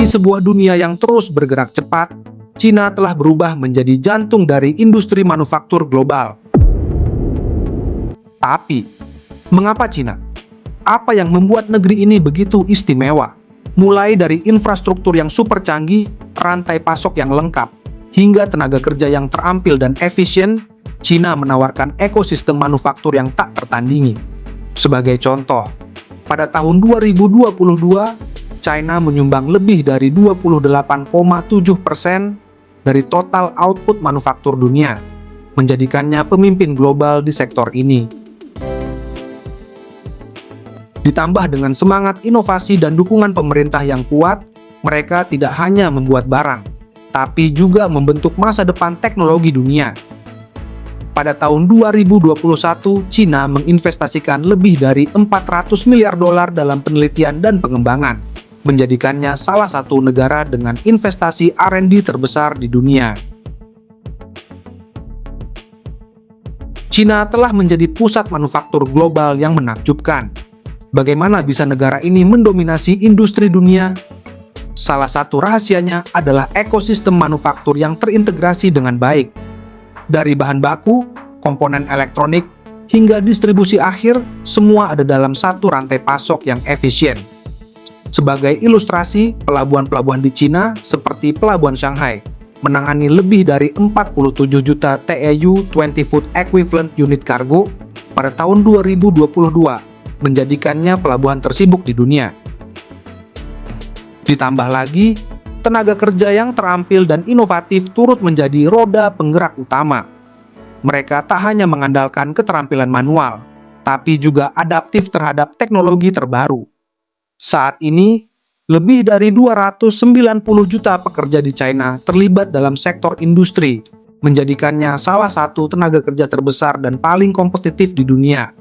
Di sebuah dunia yang terus bergerak cepat, Cina telah berubah menjadi jantung dari industri manufaktur global. Tapi, mengapa Cina? Apa yang membuat negeri ini begitu istimewa? Mulai dari infrastruktur yang super canggih, rantai pasok yang lengkap, hingga tenaga kerja yang terampil dan efisien, Cina menawarkan ekosistem manufaktur yang tak tertandingi. Sebagai contoh, pada tahun 2022, China menyumbang lebih dari 28,7% dari total output manufaktur dunia, menjadikannya pemimpin global di sektor ini. Ditambah dengan semangat inovasi dan dukungan pemerintah yang kuat, mereka tidak hanya membuat barang, tapi juga membentuk masa depan teknologi dunia. Pada tahun 2021, Cina menginvestasikan lebih dari 400 miliar dolar dalam penelitian dan pengembangan, menjadikannya salah satu negara dengan investasi R&D terbesar di dunia. Cina telah menjadi pusat manufaktur global yang menakjubkan. Bagaimana bisa negara ini mendominasi industri dunia? Salah satu rahasianya adalah ekosistem manufaktur yang terintegrasi dengan baik. Dari bahan baku, komponen elektronik, hingga distribusi akhir, semua ada dalam satu rantai pasok yang efisien. Sebagai ilustrasi, pelabuhan-pelabuhan di Cina seperti Pelabuhan Shanghai menangani lebih dari 47 juta TEU 20-foot equivalent unit kargo pada tahun 2022, menjadikannya pelabuhan tersibuk di dunia. Ditambah lagi, tenaga kerja yang terampil dan inovatif turut menjadi roda penggerak utama. Mereka tak hanya mengandalkan keterampilan manual, tapi juga adaptif terhadap teknologi terbaru. Saat ini, lebih dari 290 juta pekerja di China terlibat dalam sektor industri, menjadikannya salah satu tenaga kerja terbesar dan paling kompetitif di dunia.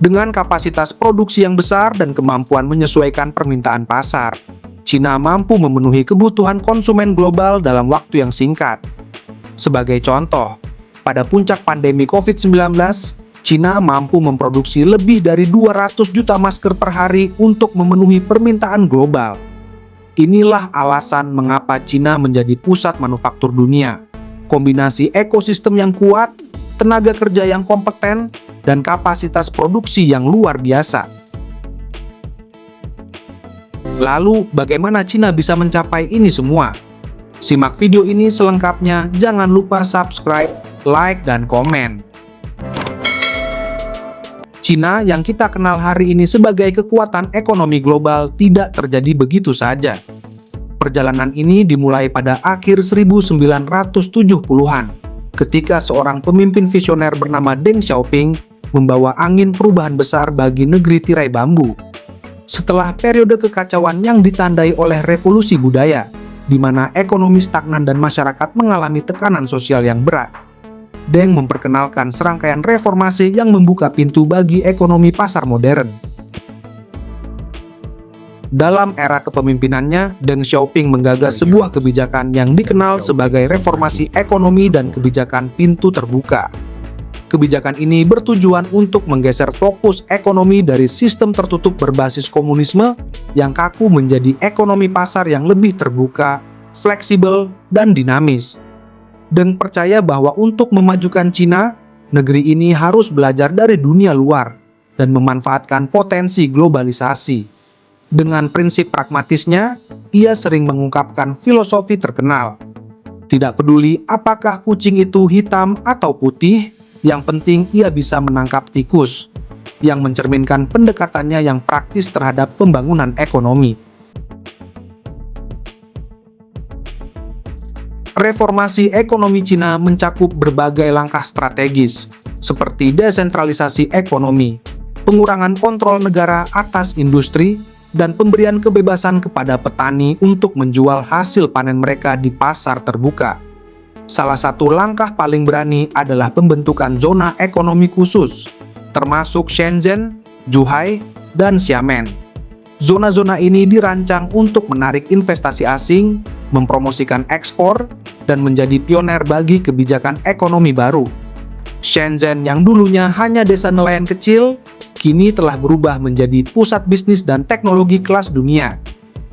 Dengan kapasitas produksi yang besar dan kemampuan menyesuaikan permintaan pasar, Cina mampu memenuhi kebutuhan konsumen global dalam waktu yang singkat. Sebagai contoh, pada puncak pandemi COVID-19, Cina mampu memproduksi lebih dari 200 juta masker per hari untuk memenuhi permintaan global. Inilah alasan mengapa Cina menjadi pusat manufaktur dunia. Kombinasi ekosistem yang kuat, tenaga kerja yang kompeten, dan kapasitas produksi yang luar biasa. Lalu, bagaimana Cina bisa mencapai ini semua? Simak video ini selengkapnya, jangan lupa subscribe, like, dan komen. Cina yang kita kenal hari ini sebagai kekuatan ekonomi global tidak terjadi begitu saja. Perjalanan ini dimulai pada akhir 1970-an, ketika seorang pemimpin visioner bernama Deng Xiaoping membawa angin perubahan besar bagi negeri tirai bambu. Setelah periode kekacauan yang ditandai oleh revolusi budaya, di mana ekonomi stagnan dan masyarakat mengalami tekanan sosial yang berat, Deng memperkenalkan serangkaian reformasi yang membuka pintu bagi ekonomi pasar modern. Dalam era kepemimpinannya, Deng Xiaoping menggagas sebuah kebijakan yang dikenal sebagai reformasi ekonomi dan kebijakan pintu terbuka. Kebijakan ini bertujuan untuk menggeser fokus ekonomi dari sistem tertutup berbasis komunisme yang kaku menjadi ekonomi pasar yang lebih terbuka, fleksibel, dan dinamis. Deng percaya bahwa untuk memajukan Cina, negeri ini harus belajar dari dunia luar dan memanfaatkan potensi globalisasi. Dengan prinsip pragmatisnya, ia sering mengungkapkan filosofi terkenal. Tidak peduli apakah kucing itu hitam atau putih, yang penting ia bisa menangkap tikus, yang mencerminkan pendekatannya yang praktis terhadap pembangunan ekonomi. Reformasi ekonomi Cina mencakup berbagai langkah strategis, seperti desentralisasi ekonomi, pengurangan kontrol negara atas industri, dan pemberian kebebasan kepada petani untuk menjual hasil panen mereka di pasar terbuka. Salah satu langkah paling berani adalah pembentukan zona ekonomi khusus, termasuk Shenzhen, Zhuhai, dan Xiamen. Zona-zona ini dirancang untuk menarik investasi asing, mempromosikan ekspor, dan menjadi pioner bagi kebijakan ekonomi baru. Shenzhen yang dulunya hanya desa nelayan kecil, kini telah berubah menjadi pusat bisnis dan teknologi kelas dunia,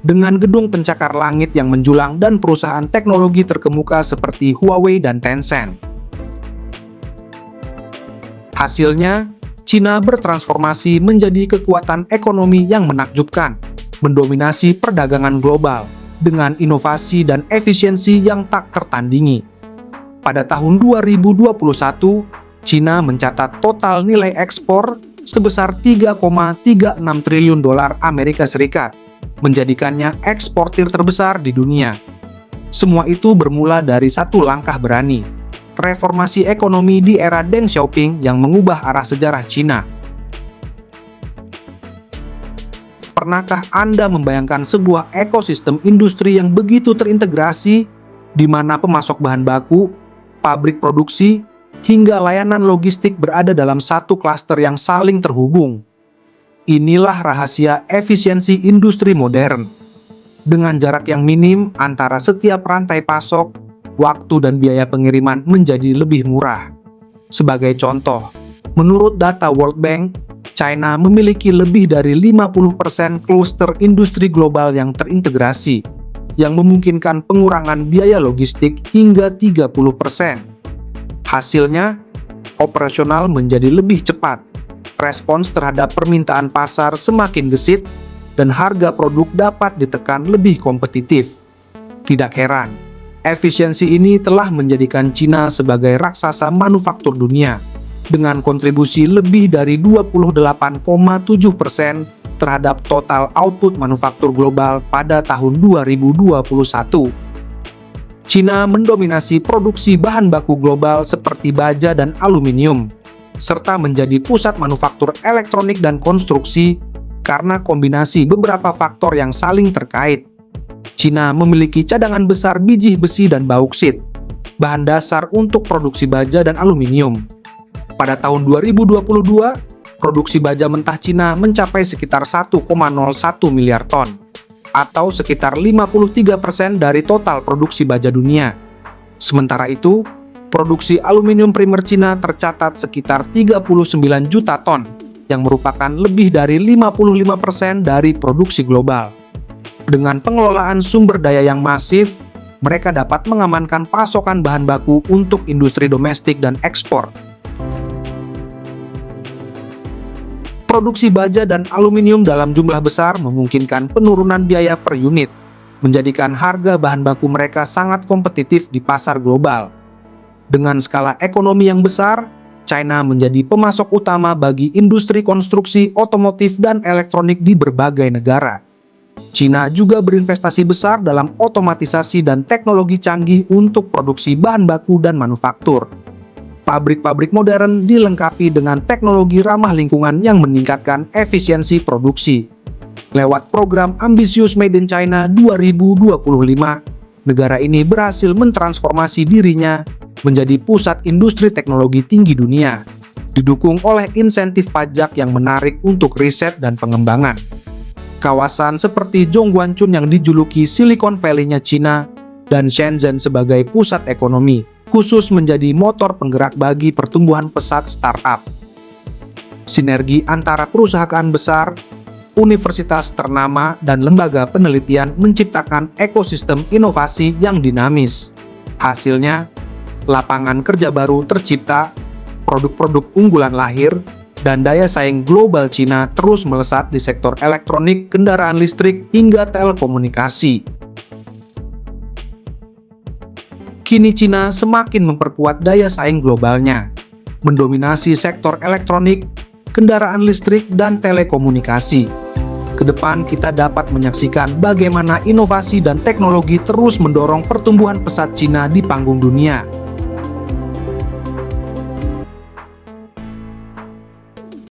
dengan gedung pencakar langit yang menjulang dan perusahaan teknologi terkemuka seperti Huawei dan Tencent. Hasilnya, Cina bertransformasi menjadi kekuatan ekonomi yang menakjubkan, mendominasi perdagangan global dengan inovasi dan efisiensi yang tak tertandingi. Pada tahun 2021, Cina mencatat total nilai ekspor sebesar 3,36 triliun dolar Amerika Serikat, menjadikannya eksportir terbesar di dunia. Semua itu bermula dari satu langkah berani, reformasi ekonomi di era Deng Xiaoping yang mengubah arah sejarah Cina. Pernahkah Anda membayangkan sebuah ekosistem industri yang begitu terintegrasi, di mana pemasok bahan baku, pabrik produksi, hingga layanan logistik berada dalam satu klaster yang saling terhubung? Inilah rahasia efisiensi industri modern. Dengan jarak yang minim antara setiap rantai pasok, waktu dan biaya pengiriman menjadi lebih murah. Sebagai contoh, menurut data World Bank, China memiliki lebih dari 50% kluster industri global yang terintegrasi, yang memungkinkan pengurangan biaya logistik hingga 30%. Hasilnya, operasional menjadi lebih cepat, respons terhadap permintaan pasar semakin gesit, dan harga produk dapat ditekan lebih kompetitif. Tidak heran, efisiensi ini telah menjadikan Cina sebagai raksasa manufaktur dunia, dengan kontribusi lebih dari 28,7% terhadap total output manufaktur global pada tahun 2021. Cina mendominasi produksi bahan baku global seperti baja dan aluminium, serta menjadi pusat manufaktur elektronik dan konstruksi karena kombinasi beberapa faktor yang saling terkait. Cina memiliki cadangan besar biji besi dan bauksit, bahan dasar untuk produksi baja dan aluminium. Pada tahun 2022, produksi baja mentah Cina mencapai sekitar 1,01 miliar ton, atau sekitar 53% dari total produksi baja dunia. Sementara itu, produksi aluminium primer Cina tercatat sekitar 39 juta ton, yang merupakan lebih dari 55% dari produksi global. Dengan pengelolaan sumber daya yang masif, mereka dapat mengamankan pasokan bahan baku untuk industri domestik dan ekspor. Produksi baja dan aluminium dalam jumlah besar memungkinkan penurunan biaya per unit, menjadikan harga bahan baku mereka sangat kompetitif di pasar global. Dengan skala ekonomi yang besar, China menjadi pemasok utama bagi industri konstruksi otomotif dan elektronik di berbagai negara. Cina juga berinvestasi besar dalam otomatisasi dan teknologi canggih untuk produksi bahan baku dan manufaktur. Pabrik-pabrik modern dilengkapi dengan teknologi ramah lingkungan yang meningkatkan efisiensi produksi. Lewat program ambisius Made in China 2025, negara ini berhasil mentransformasi dirinya menjadi pusat industri teknologi tinggi dunia, didukung oleh insentif pajak yang menarik untuk riset dan pengembangan. Kawasan seperti Zhongguancun yang dijuluki Silicon Valley-nya Cina dan Shenzhen sebagai pusat ekonomi khusus menjadi motor penggerak bagi pertumbuhan pesat startup. Sinergi antara perusahaan besar, universitas ternama, dan lembaga penelitian menciptakan ekosistem inovasi yang dinamis. Hasilnya, lapangan kerja baru tercipta, produk-produk unggulan lahir, dan daya saing global Cina terus melesat di sektor elektronik, kendaraan listrik, hingga telekomunikasi. Kini Cina semakin memperkuat daya saing globalnya, mendominasi sektor elektronik, kendaraan listrik, dan telekomunikasi. Kedepan kita dapat menyaksikan bagaimana inovasi dan teknologi terus mendorong pertumbuhan pesat Cina di panggung dunia.